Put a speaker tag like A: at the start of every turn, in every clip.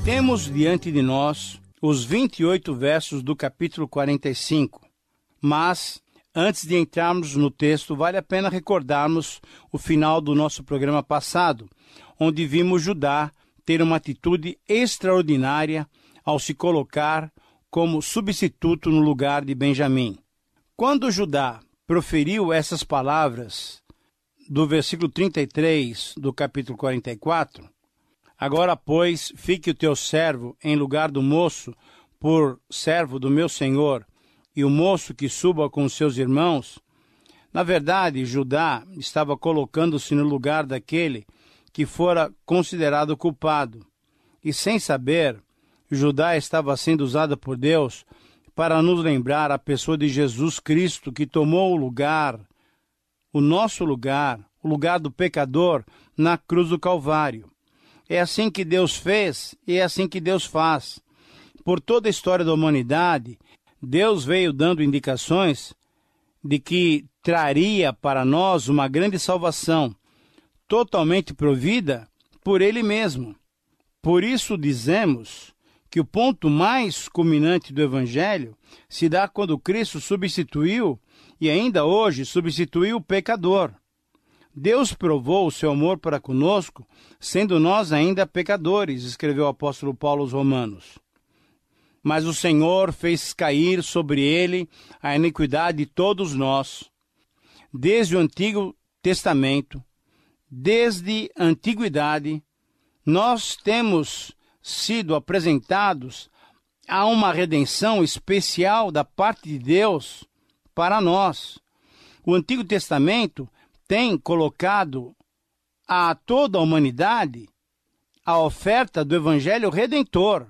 A: Temos diante de nós os 28 versos do capítulo 45, mas antes de entrarmos no texto, vale a pena recordarmos o final do nosso programa passado, onde vimos Judá ter uma atitude extraordinária ao se colocar como substituto no lugar de Benjamim. Quando Judá proferiu essas palavras do versículo 33 do capítulo 44, agora, pois, fique o teu servo em lugar do moço por servo do meu senhor, e o moço que suba com os seus irmãos. Na verdade, Judá estava colocando-se no lugar daquele que fora considerado culpado. E sem saber, Judá estava sendo usada por Deus para nos lembrar a pessoa de Jesus Cristo, que tomou o lugar, o nosso lugar, o lugar do pecador na cruz do Calvário. É assim que Deus fez e é assim que Deus faz. Por toda a história da humanidade, Deus veio dando indicações de que traria para nós uma grande salvação, totalmente provida por Ele mesmo. Por isso dizemos que o ponto mais culminante do Evangelho se dá quando Cristo substituiu e ainda hoje substituiu o pecador. Deus provou o seu amor para conosco, sendo nós ainda pecadores, escreveu o apóstolo Paulo aos Romanos. Mas o Senhor fez cair sobre ele a iniquidade de todos nós. Desde o Antigo Testamento, desde a antiguidade, nós temos sido apresentados a uma redenção especial da parte de Deus para nós. O Antigo Testamento tem colocado a toda a humanidade a oferta do Evangelho Redentor.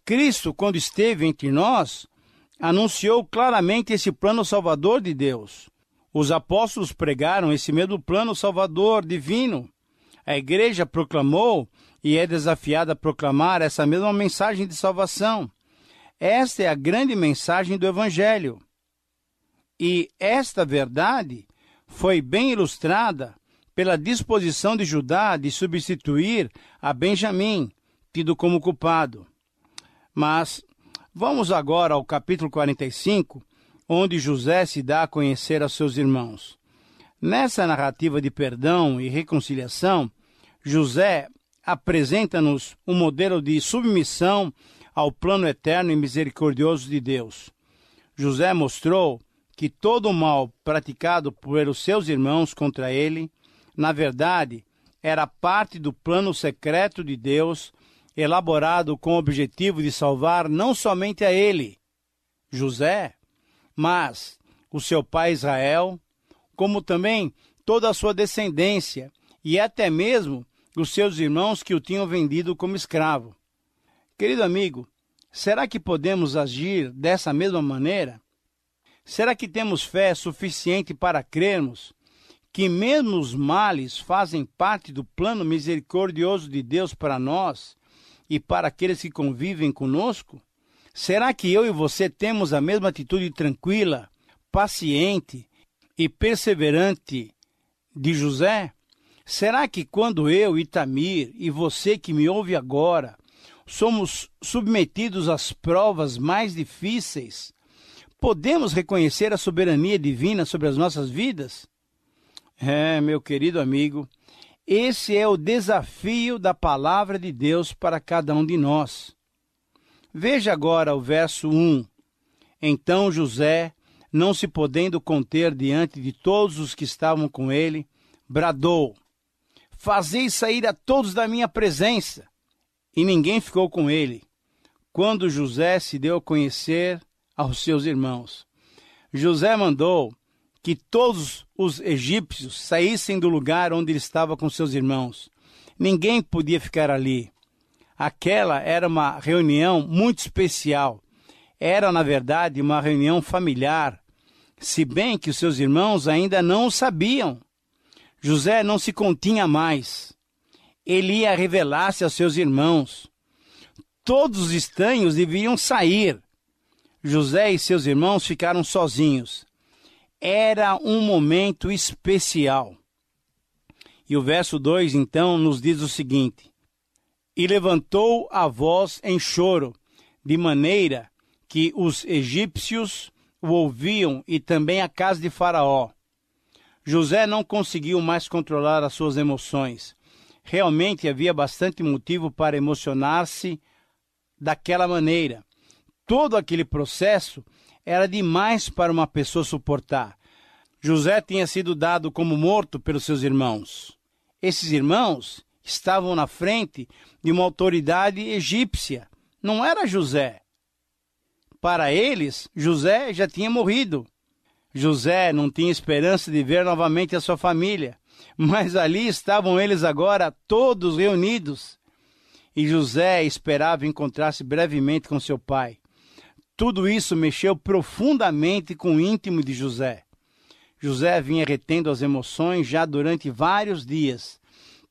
A: Cristo, quando esteve entre nós, anunciou claramente esse plano salvador de Deus. Os apóstolos pregaram esse mesmo plano salvador divino. A igreja proclamou e é desafiada a proclamar essa mesma mensagem de salvação. Esta é a grande mensagem do Evangelho. E esta verdade foi bem ilustrada pela disposição de Judá de substituir a Benjamim, tido como culpado. Mas vamos agora ao capítulo 45, onde José se dá a conhecer aos seus irmãos. Nessa narrativa de perdão e reconciliação, José apresenta-nos um modelo de submissão ao plano eterno e misericordioso de Deus. José mostrou que todo o mal praticado pelos seus irmãos contra ele, na verdade, era parte do plano secreto de Deus, elaborado com o objetivo de salvar não somente a ele, José, mas o seu pai Israel, como também toda a sua descendência e até mesmo os seus irmãos que o tinham vendido como escravo. Querido amigo, será que podemos agir dessa mesma maneira? Será que temos fé suficiente para crermos que mesmo os males fazem parte do plano misericordioso de Deus para nós e para aqueles que convivem conosco? Será que eu e você temos a mesma atitude tranquila, paciente e perseverante de José? Será que quando eu, Itamir, e você que me ouve agora, somos submetidos às provas mais difíceis, podemos reconhecer a soberania divina sobre as nossas vidas? Meu querido amigo, esse é o desafio da palavra de Deus para cada um de nós. Veja agora o verso 1. Então José, não se podendo conter diante de todos os que estavam com ele, bradou: fazei sair a todos da minha presença. E ninguém ficou com ele, quando José se deu a conhecer aos seus irmãos. José mandou que todos os egípcios saíssem do lugar onde ele estava com seus irmãos. Ninguém podia ficar ali. Aquela era uma reunião muito especial. Era, na verdade, uma reunião familiar, se bem que os seus irmãos ainda não o sabiam. José não se continha mais. Ele ia revelar-se aos seus irmãos. Todos os estranhos deviam sair. José e seus irmãos ficaram sozinhos. Era um momento especial. E o verso 2, então, nos diz o seguinte: e levantou a voz em choro, de maneira que os egípcios o ouviam e também a casa de Faraó. José não conseguiu mais controlar as suas emoções. Realmente havia bastante motivo para emocionar-se daquela maneira. Todo aquele processo era demais para uma pessoa suportar. José tinha sido dado como morto pelos seus irmãos. Esses irmãos estavam na frente de uma autoridade egípcia. Não era José. Para eles, José já tinha morrido. José não tinha esperança de ver novamente a sua família, mas ali estavam eles agora todos reunidos. E José esperava encontrar-se brevemente com seu pai. Tudo isso mexeu profundamente com o íntimo de José. José vinha retendo as emoções já durante vários dias,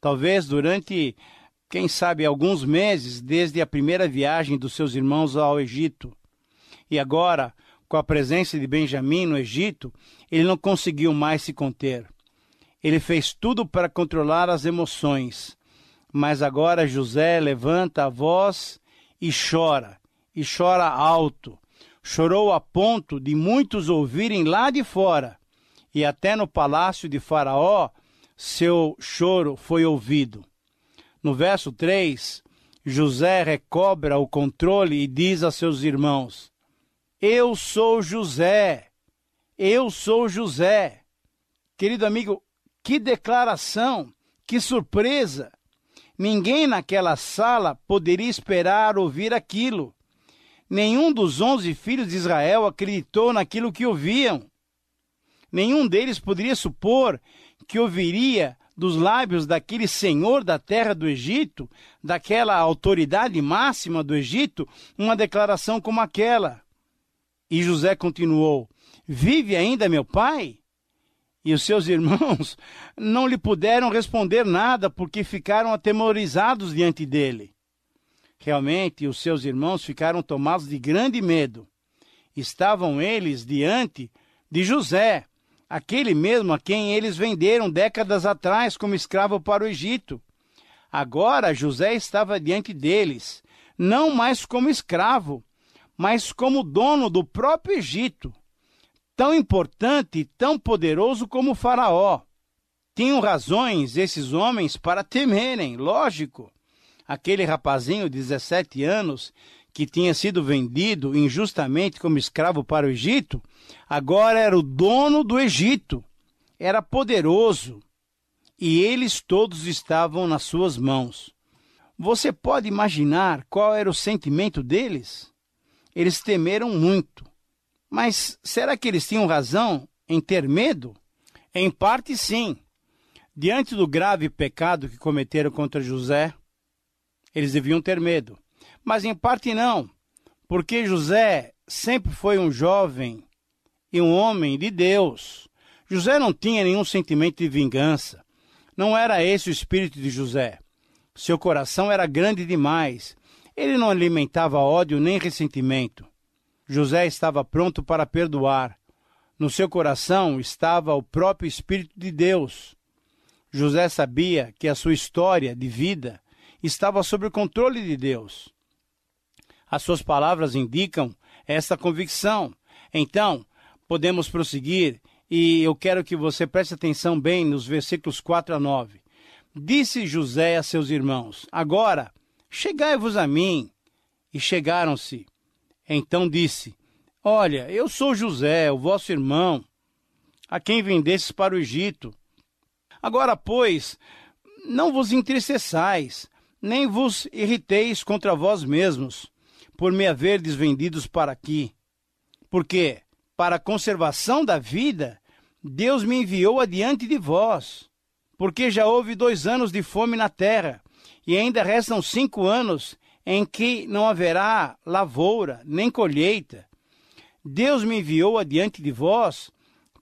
A: talvez durante, quem sabe, alguns meses, desde a primeira viagem dos seus irmãos ao Egito. E agora, com a presença de Benjamim no Egito, ele não conseguiu mais se conter. Ele fez tudo para controlar as emoções, mas agora José levanta a voz e chora alto. Chorou a ponto de muitos ouvirem lá de fora, e até no palácio de Faraó, seu choro foi ouvido. No verso 3, José recobra o controle e diz a seus irmãos: Eu sou José. Eu sou José. Querido amigo, que declaração, que surpresa. Ninguém naquela sala poderia esperar ouvir aquilo. Nenhum dos 11 filhos de Israel acreditou naquilo que ouviam. Nenhum deles poderia supor que ouviria dos lábios daquele senhor da terra do Egito, daquela autoridade máxima do Egito, uma declaração como aquela. E José continuou: Vive ainda meu pai? E os seus irmãos não lhe puderam responder nada, porque ficaram atemorizados diante dele. Realmente, os seus irmãos ficaram tomados de grande medo. Estavam eles diante de José, aquele mesmo a quem eles venderam décadas atrás como escravo para o Egito. Agora José estava diante deles, não mais como escravo, mas como dono do próprio Egito, tão importante e tão poderoso como o Faraó. Tinham razões esses homens para temerem, lógico. Aquele rapazinho de 17 anos, que tinha sido vendido injustamente como escravo para o Egito, agora era o dono do Egito, era poderoso, e eles todos estavam nas suas mãos. Você pode imaginar qual era o sentimento deles? Eles temeram muito. Mas será que eles tinham razão em ter medo? Em parte, sim. Diante do grave pecado que cometeram contra José, eles deviam ter medo. Mas em parte não, porque José sempre foi um jovem e um homem de Deus. José não tinha nenhum sentimento de vingança. Não era esse o espírito de José. Seu coração era grande demais. Ele não alimentava ódio nem ressentimento. José estava pronto para perdoar. No seu coração estava o próprio Espírito de Deus. José sabia que a sua história de vida estava sob o controle de Deus. As suas palavras indicam essa convicção. Então, podemos prosseguir, e eu quero que você preste atenção bem nos versículos 4 a 9. Disse José a seus irmãos: Agora, chegai-vos a mim. E chegaram-se. Então disse: Olha, eu sou José, o vosso irmão, a quem vendestes para o Egito. Agora, pois, não vos entristeçais, nem vos irriteis contra vós mesmos, por me haverdes vendidos para aqui. Porque, para a conservação da vida, Deus me enviou adiante de vós. Porque já houve 2 anos de fome na terra, e ainda restam 5 anos em que não haverá lavoura, nem colheita. Deus me enviou adiante de vós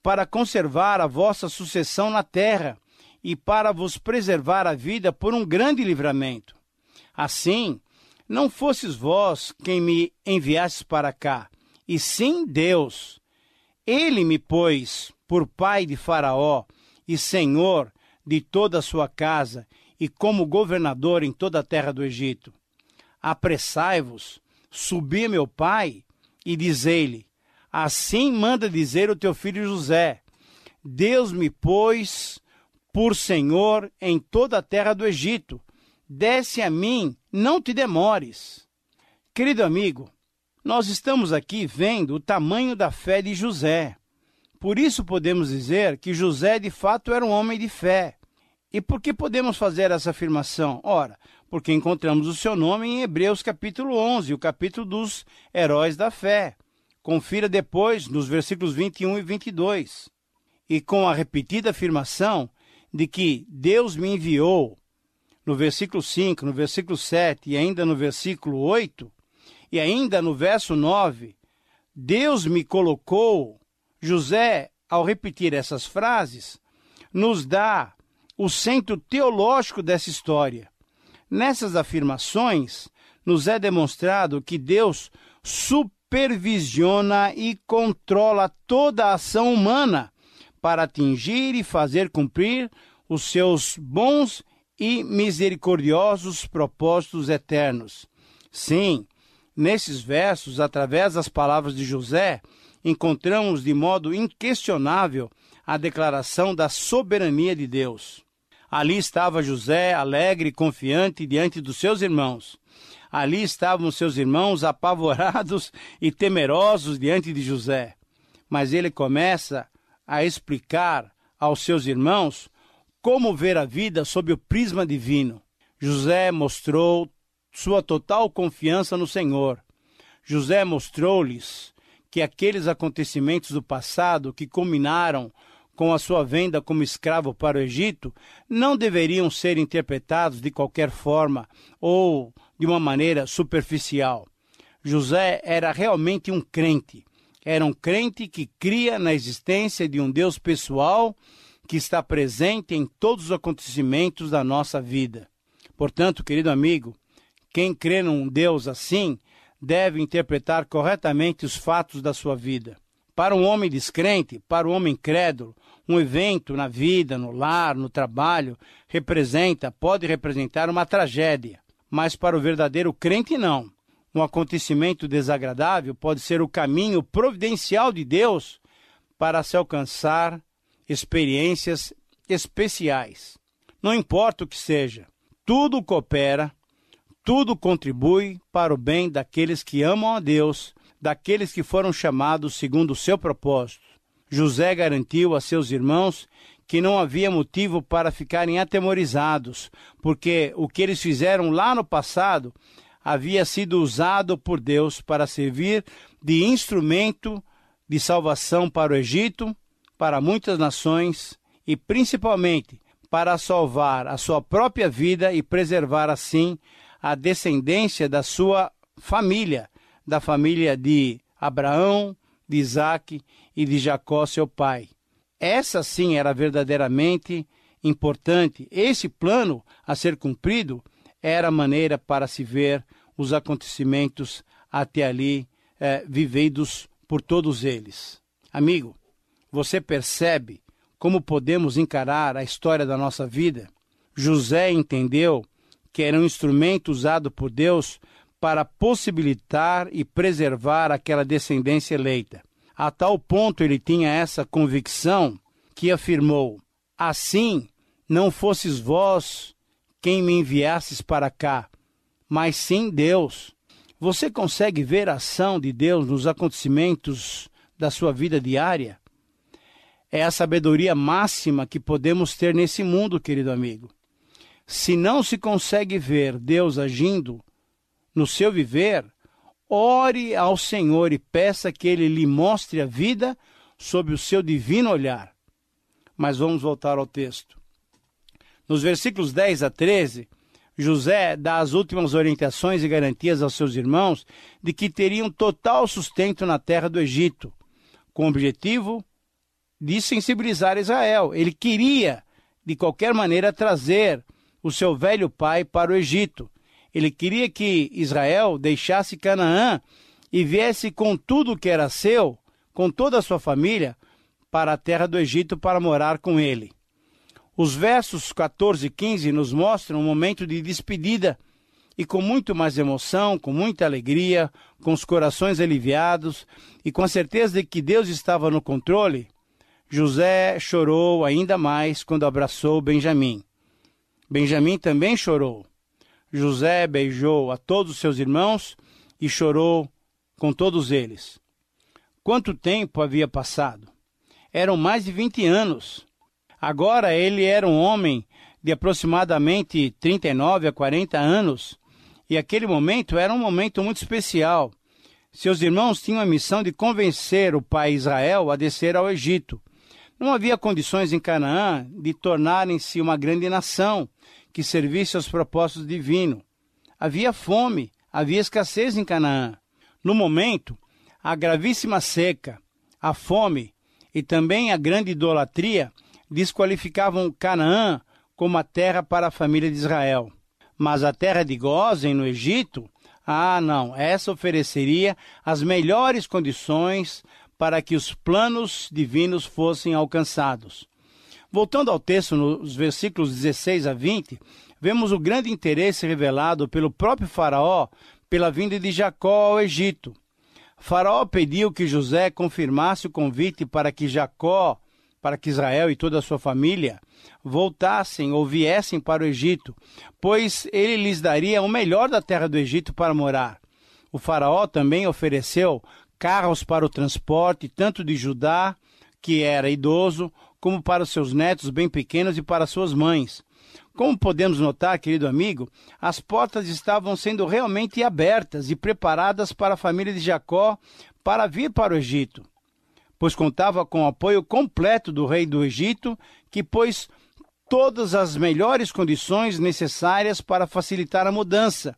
A: para conservar a vossa sucessão na terra e para vos preservar a vida por um grande livramento. Assim, não fostes vós quem me enviastes para cá, e sim Deus. Ele me pôs por pai de Faraó e senhor de toda a sua casa e como governador em toda a terra do Egito. Apressai-vos, subi meu pai, e dizei-lhe, assim manda dizer o teu filho José, Deus me pôs por senhor em toda a terra do Egito, desce a mim, não te demores. Querido amigo, nós estamos aqui vendo o tamanho da fé de José. Por isso podemos dizer que José de fato era um homem de fé. E por que podemos fazer essa afirmação? Ora, porque encontramos o seu nome em Hebreus capítulo 11, o capítulo dos heróis da fé. Confira depois nos versículos 21 e 22. E com a repetida afirmação de que Deus me enviou, no versículo 5, no versículo 7 e ainda no versículo 8, e ainda no verso 9, Deus me colocou. José, ao repetir essas frases, nos dá o centro teológico dessa história. Nessas afirmações, nos é demonstrado que Deus supervisiona e controla toda a ação humana para atingir e fazer cumprir os seus bons e misericordiosos propósitos eternos. Sim, nesses versos, através das palavras de José, encontramos de modo inquestionável a declaração da soberania de Deus. Ali estava José, alegre e confiante diante dos seus irmãos. Ali estavam seus irmãos apavorados e temerosos diante de José. Mas ele começa a explicar aos seus irmãos como ver a vida sob o prisma divino. José mostrou sua total confiança no Senhor. José mostrou-lhes que aqueles acontecimentos do passado que culminaram com a sua venda como escravo para o Egito não deveriam ser interpretados de qualquer forma ou de uma maneira superficial. José era realmente um crente. Era um crente que cria na existência de um Deus pessoal que está presente em todos os acontecimentos da nossa vida. Portanto, querido amigo, quem crê num Deus assim deve interpretar corretamente os fatos da sua vida. Para um homem descrente, para um homem incrédulo, um evento na vida, no lar, no trabalho, pode representar uma tragédia. Mas para o verdadeiro crente, não. Um acontecimento desagradável pode ser o caminho providencial de Deus para se alcançar experiências especiais. Não importa o que seja, tudo coopera, tudo contribui para o bem daqueles que amam a Deus, daqueles que foram chamados segundo o seu propósito. José garantiu a seus irmãos que não havia motivo para ficarem atemorizados, porque o que eles fizeram lá no passado havia sido usado por Deus para servir de instrumento de salvação para o Egito, para muitas nações e principalmente para salvar a sua própria vida e preservar assim a descendência da sua família, da família de Abraão, de Isaque e de Jacó, seu pai. Essa sim era verdadeiramente importante. Esse plano a ser cumprido era a maneira para se ver os acontecimentos até ali vividos por todos eles. Amigo, você percebe como podemos encarar a história da nossa vida? José entendeu que era um instrumento usado por Deus para possibilitar e preservar aquela descendência eleita. A tal ponto ele tinha essa convicção que afirmou: assim não fosses vós quem me enviastes para cá, mas sim Deus. Você consegue ver a ação de Deus nos acontecimentos da sua vida diária? É a sabedoria máxima que podemos ter nesse mundo, querido amigo. Se não se consegue ver Deus agindo no seu viver, ore ao Senhor e peça que Ele lhe mostre a vida sob o seu divino olhar. Mas vamos voltar ao texto. Nos versículos 10 a 13, José dá as últimas orientações e garantias aos seus irmãos de que teriam total sustento na terra do Egito, com o objetivo de sensibilizar Israel. Ele queria, de qualquer maneira, trazer o seu velho pai para o Egito. Ele queria que Israel deixasse Canaã e viesse com tudo que era seu, com toda a sua família, para a terra do Egito para morar com ele. Os versos 14 e 15 nos mostram um momento de despedida e com muito mais emoção, com muita alegria, com os corações aliviados e com a certeza de que Deus estava no controle, José chorou ainda mais quando abraçou Benjamim. Benjamim também chorou. José beijou a todos os seus irmãos e chorou com todos eles. Quanto tempo havia passado? Eram mais de 20 anos. Agora ele era um homem de aproximadamente 39 a 40 anos, e aquele momento era um momento muito especial. Seus irmãos tinham a missão de convencer o pai Israel a descer ao Egito. Não havia condições em Canaã de tornarem-se uma grande nação que servisse aos propósitos divinos. Havia fome, havia escassez em Canaã. No momento, a gravíssima seca, a fome e também a grande idolatria desqualificavam Canaã como a terra para a família de Israel. Mas a terra de Gósen, no Egito, essa ofereceria as melhores condições para que os planos divinos fossem alcançados. Voltando ao texto, nos versículos 16 a 20, vemos o grande interesse revelado pelo próprio Faraó pela vinda de Jacó ao Egito. Faraó pediu que José confirmasse o convite para que Israel e toda a sua família voltassem ou viessem para o Egito, pois ele lhes daria o melhor da terra do Egito para morar. O faraó também ofereceu carros para o transporte, tanto de Judá, que era idoso, como para os seus netos bem pequenos e para suas mães. Como podemos notar, querido amigo, as portas estavam sendo realmente abertas e preparadas para a família de Jacó para vir para o Egito, pois contava com o apoio completo do rei do Egito, que pôs todas as melhores condições necessárias para facilitar a mudança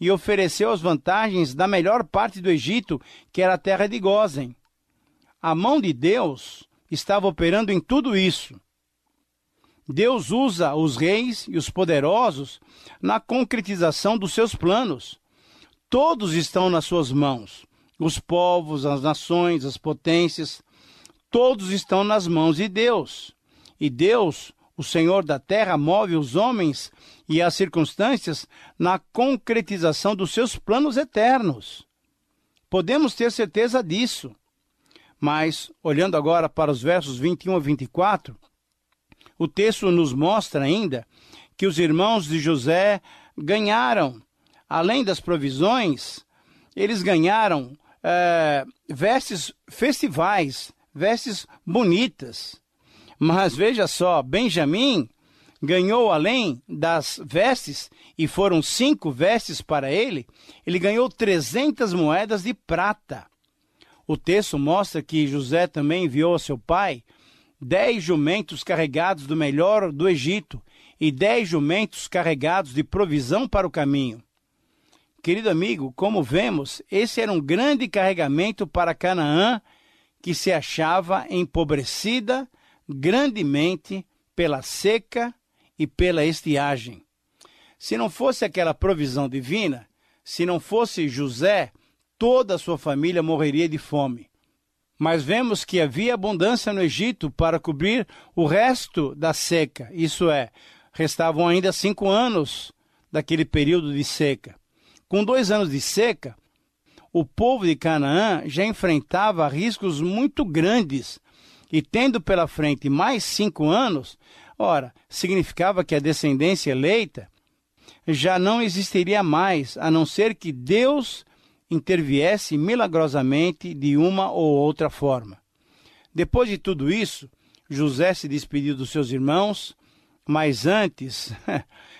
A: e ofereceu as vantagens da melhor parte do Egito, que era a terra de Gósen. A mão de Deus estava operando em tudo isso. Deus usa os reis e os poderosos na concretização dos seus planos. Todos estão nas suas mãos. Os povos, as nações, as potências, todos estão nas mãos de Deus. E Deus, o Senhor da terra, move os homens e as circunstâncias na concretização dos seus planos eternos. Podemos ter certeza disso. Mas, olhando agora para os versos 21 a 24, o texto nos mostra ainda que os irmãos de José ganharam, além das provisões, eles ganharam vestes festivais, vestes bonitas. Mas veja só, Benjamim ganhou, além das vestes, e foram 5 vestes para ele ganhou 300 moedas de prata. O texto mostra que José também enviou a seu pai 10 jumentos carregados do melhor do Egito e 10 jumentos carregados de provisão para o caminho. Querido amigo, como vemos, esse era um grande carregamento para Canaã, que se achava empobrecida grandemente pela seca e pela estiagem. Se não fosse aquela provisão divina, se não fosse José, toda a sua família morreria de fome. Mas vemos que havia abundância no Egito para cobrir o resto da seca. Isso é, restavam ainda 5 anos daquele período de seca. Com 2 anos de seca, o povo de Canaã já enfrentava riscos muito grandes. E tendo pela frente mais 5 anos, significava que a descendência eleita já não existiria mais, a não ser que Deus interviesse milagrosamente de uma ou outra forma. Depois de tudo isso, José se despediu dos seus irmãos, mas antes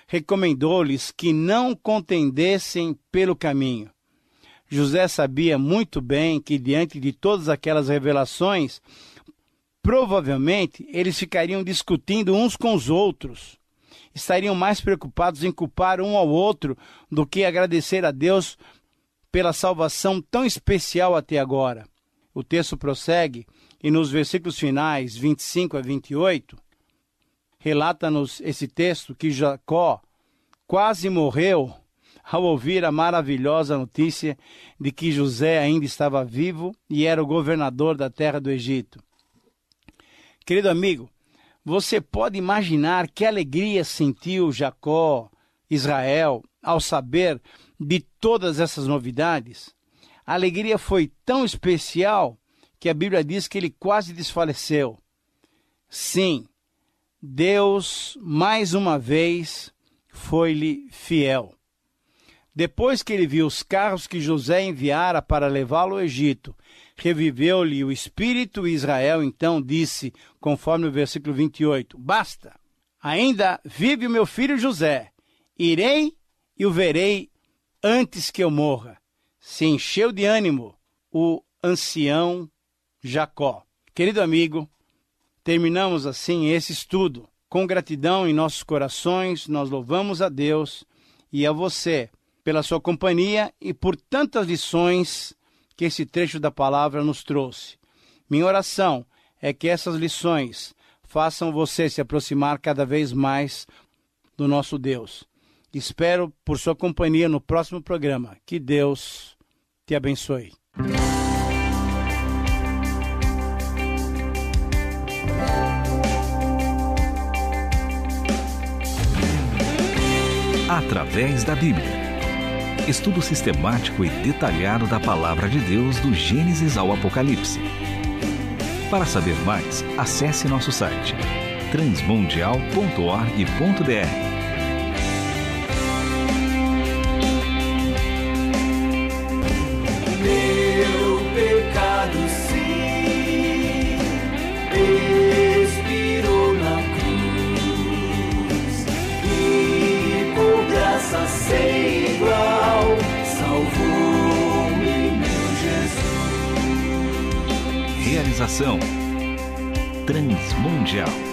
A: recomendou-lhes que não contendessem pelo caminho. José sabia muito bem que, diante de todas aquelas revelações, provavelmente eles ficariam discutindo uns com os outros. Estariam mais preocupados em culpar um ao outro do que agradecer a Deus pela salvação tão especial até agora. O texto prossegue e nos versículos finais, 25 a 28, relata-nos esse texto que Jacó quase morreu ao ouvir a maravilhosa notícia de que José ainda estava vivo e era o governador da terra do Egito. Querido amigo, Você pode imaginar que alegria sentiu Jacó, Israel, ao saber de todas essas novidades? A alegria foi tão especial que a Bíblia diz que ele quase desfaleceu. Sim, Deus, mais uma vez, foi-lhe fiel. Depois que ele viu os carros que José enviara para levá-lo ao Egito, reviveu-lhe o espírito e Israel então disse, conforme o versículo 28, basta, ainda vive o meu filho José, irei e o verei antes que eu morra. Se encheu de ânimo o ancião Jacó. Querido amigo, terminamos assim esse estudo. Com gratidão em nossos corações, nós louvamos a Deus e a você pela sua companhia e por tantas lições que esse trecho da palavra nos trouxe. Minha oração é que essas lições façam você se aproximar cada vez mais do nosso Deus. Espero por sua companhia no próximo programa. Que Deus te abençoe.
B: Através da Bíblia. Estudo sistemático e detalhado da Palavra de Deus do Gênesis ao Apocalipse. Para saber mais, acesse nosso site transmundial.org.br.
C: Sem igual, salvou-me meu Jesus.
B: Realização Transmundial.